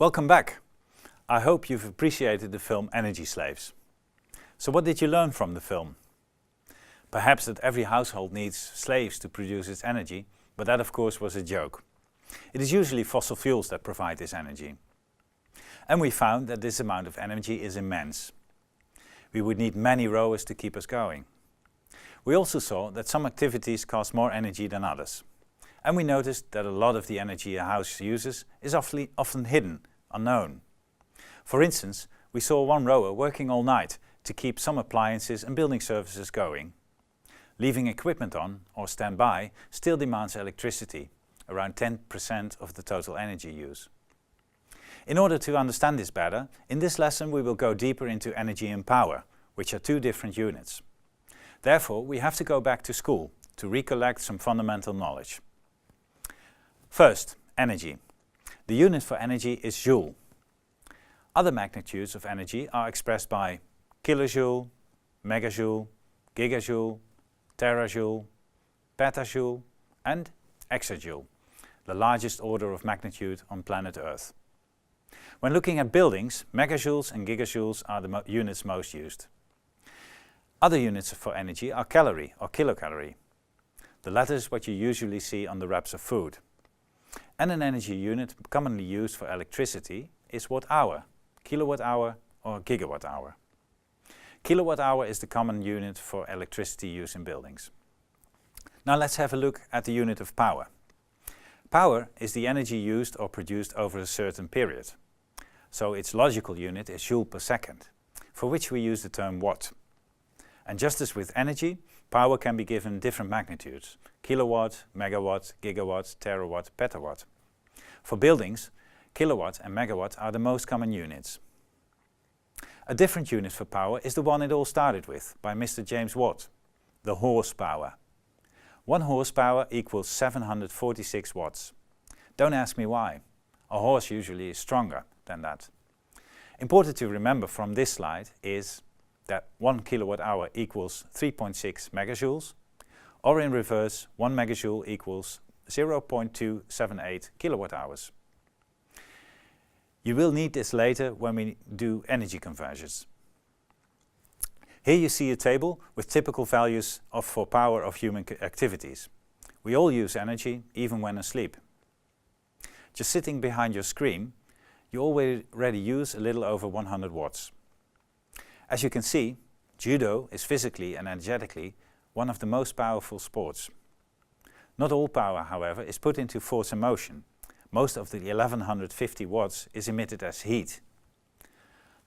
Welcome back. I hope you've appreciated the film Energy Slaves. So what did you learn from the film? Perhaps that every household needs slaves to produce its energy, but that of course was a joke. It is usually fossil fuels that provide this energy. And we found that this amount of energy is immense. We would need many rowers to keep us going. We also saw that some activities cost more energy than others. And we noticed that a lot of the energy a house uses is often hidden, unknown. For instance, we saw one rower working all night to keep some appliances and building services going. Leaving equipment on or standby still demands electricity, around 10% of the total energy use. In order to understand this better, in this lesson we will go deeper into energy and power, which are two different units. Therefore, we have to go back to school to recollect some fundamental knowledge. First, energy. The unit for energy is joule. Other magnitudes of energy are expressed by kilojoule, megajoule, gigajoule, terajoule, petajoule and exajoule, the largest order of magnitude on planet Earth. When looking at buildings, megajoules and gigajoules are the units most used. Other units for energy are calorie or kilocalorie. The latter is what you usually see on the wraps of food. And an energy unit commonly used for electricity is watt-hour, kilowatt-hour or gigawatt-hour. Kilowatt-hour is the common unit for electricity use in buildings. Now let's have a look at the unit of power. Power is the energy used or produced over a certain period. So its logical unit is joule per second, for which we use the term watt. And just as with energy, power can be given different magnitudes: kilowatt, megawatt, gigawatt, terawatt, petawatt. For buildings, kilowatt and megawatt are the most common units. A different unit for power is the one it all started with, by Mr. James Watt, the horsepower. 1 horsepower equals 746 watts. Don't ask me why. A horse usually is stronger than that. Important to remember from this slide is that 1 kilowatt hour equals 3.6 megajoules, or in reverse, 1 megajoule equals 0.278 kilowatt hours. You will need this later when we do energy conversions. Here you see a table with typical values for power of human activities. We all use energy, even when asleep. Just sitting behind your screen, you already use a little over 100 watts. As you can see, judo is physically and energetically one of the most powerful sports. Not all power, however, is put into force and motion. Most of the 1150 watts is emitted as heat.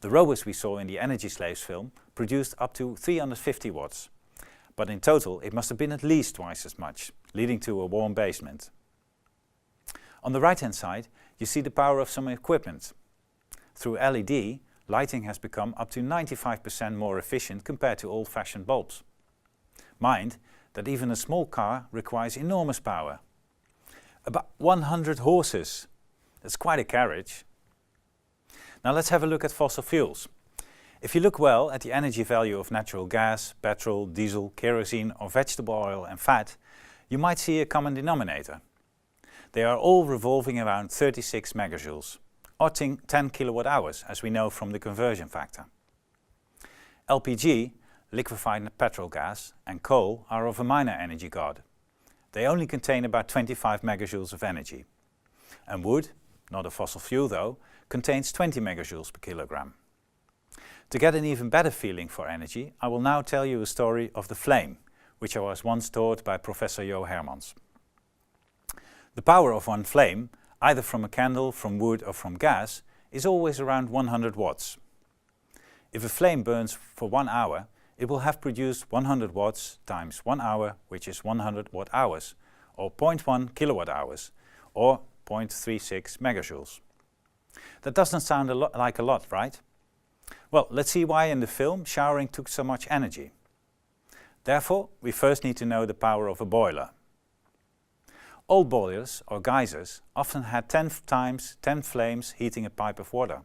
The rowers we saw in the Energy Slaves film produced up to 350 watts, but in total it must have been at least twice as much, leading to a warm basement. On the right hand side you see the power of some equipment. Through LED, lighting has become up to 95% more efficient compared to old-fashioned bulbs. Mind that even a small car requires enormous power. About 100 horses. That's quite a carriage. Now let's have a look at fossil fuels. If you look well at the energy value of natural gas, petrol, diesel, kerosene or vegetable oil and fat, you might see a common denominator. They are all revolving around 36 megajoules, or 10 kilowatt hours, as we know from the conversion factor. LPG, liquefied petrol gas, and coal are of a minor energy guard. They only contain about 25 megajoules of energy. And wood, not a fossil fuel though, contains 20 megajoules per kilogram. To get an even better feeling for energy, I will now tell you a story of the flame, which I was once taught by Professor Jo Hermans. The power of one flame, either from a candle, from wood or from gas, is always around 100 watts. If a flame burns for 1 hour, it will have produced 100 watts times 1 hour, which is 100 watt hours, or 0.1 kilowatt hours, or 0.36 megajoules. That doesn't sound like a lot, right? Well, let's see why in the film showering took so much energy. Therefore, we first need to know the power of a boiler. Old boilers, or geysers, often had 10 times 10 flames heating a pipe of water.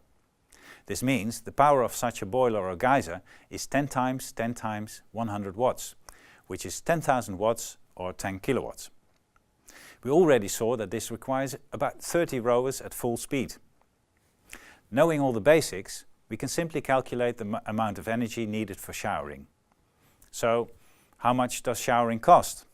This means the power of such a boiler or geyser is 10 times 10 times 100 watts, which is 10,000 watts or 10 kilowatts. We already saw that this requires about 30 rowers at full speed. Knowing all the basics, we can simply calculate the amount of energy needed for showering. So, how much does showering cost?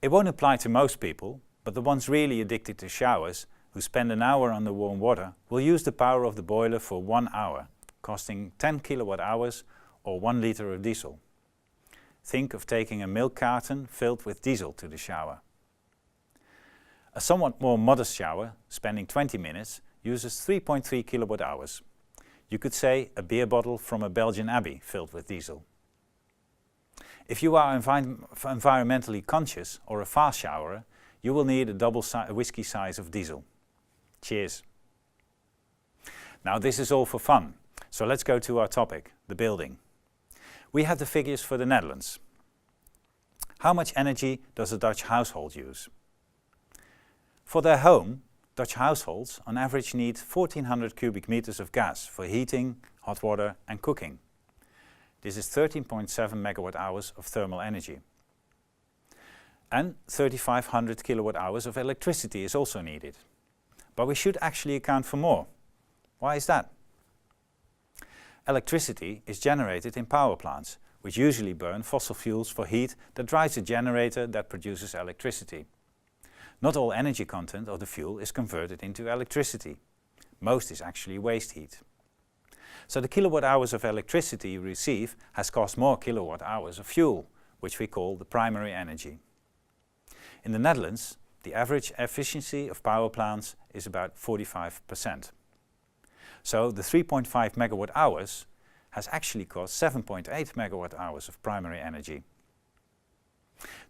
It won't apply to most people, but the ones really addicted to showers, who spend an hour under warm water, will use the power of the boiler for 1 hour, costing 10 kilowatt hours or 1 liter of diesel. Think of taking a milk carton filled with diesel to the shower. A somewhat more modest shower, spending 20 minutes, uses 3.3 kilowatt hours. You could say a beer bottle from a Belgian abbey filled with diesel. If you are environmentally conscious or a fast showerer, you will need a double whiskey size of diesel. Cheers! Now this is all for fun, so let's go to our topic, the building. We have the figures for the Netherlands. How much energy does a Dutch household use? For their home, Dutch households on average need 1400 cubic meters of gas for heating, hot water and cooking. This is 13.7 megawatt hours of thermal energy. And 3500 kilowatt hours of electricity is also needed. But we should actually account for more. Why is that? Electricity is generated in power plants, which usually burn fossil fuels for heat that drives a generator that produces electricity. Not all energy content of the fuel is converted into electricity. Most is actually waste heat. So the kilowatt hours of electricity you receive has cost more kilowatt hours of fuel, which we call the primary energy. In the Netherlands, the average efficiency of power plants is about 45%. So the 3.5 megawatt hours has actually cost 7.8 megawatt hours of primary energy.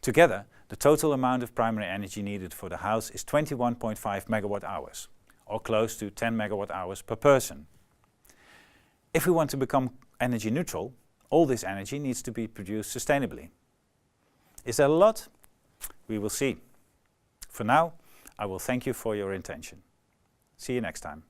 Together, the total amount of primary energy needed for the house is 21.5 megawatt hours, or close to 10 megawatt hours per person. If we want to become energy neutral, all this energy needs to be produced sustainably. Is that a lot? We will see. For now, I will thank you for your attention. See you next time.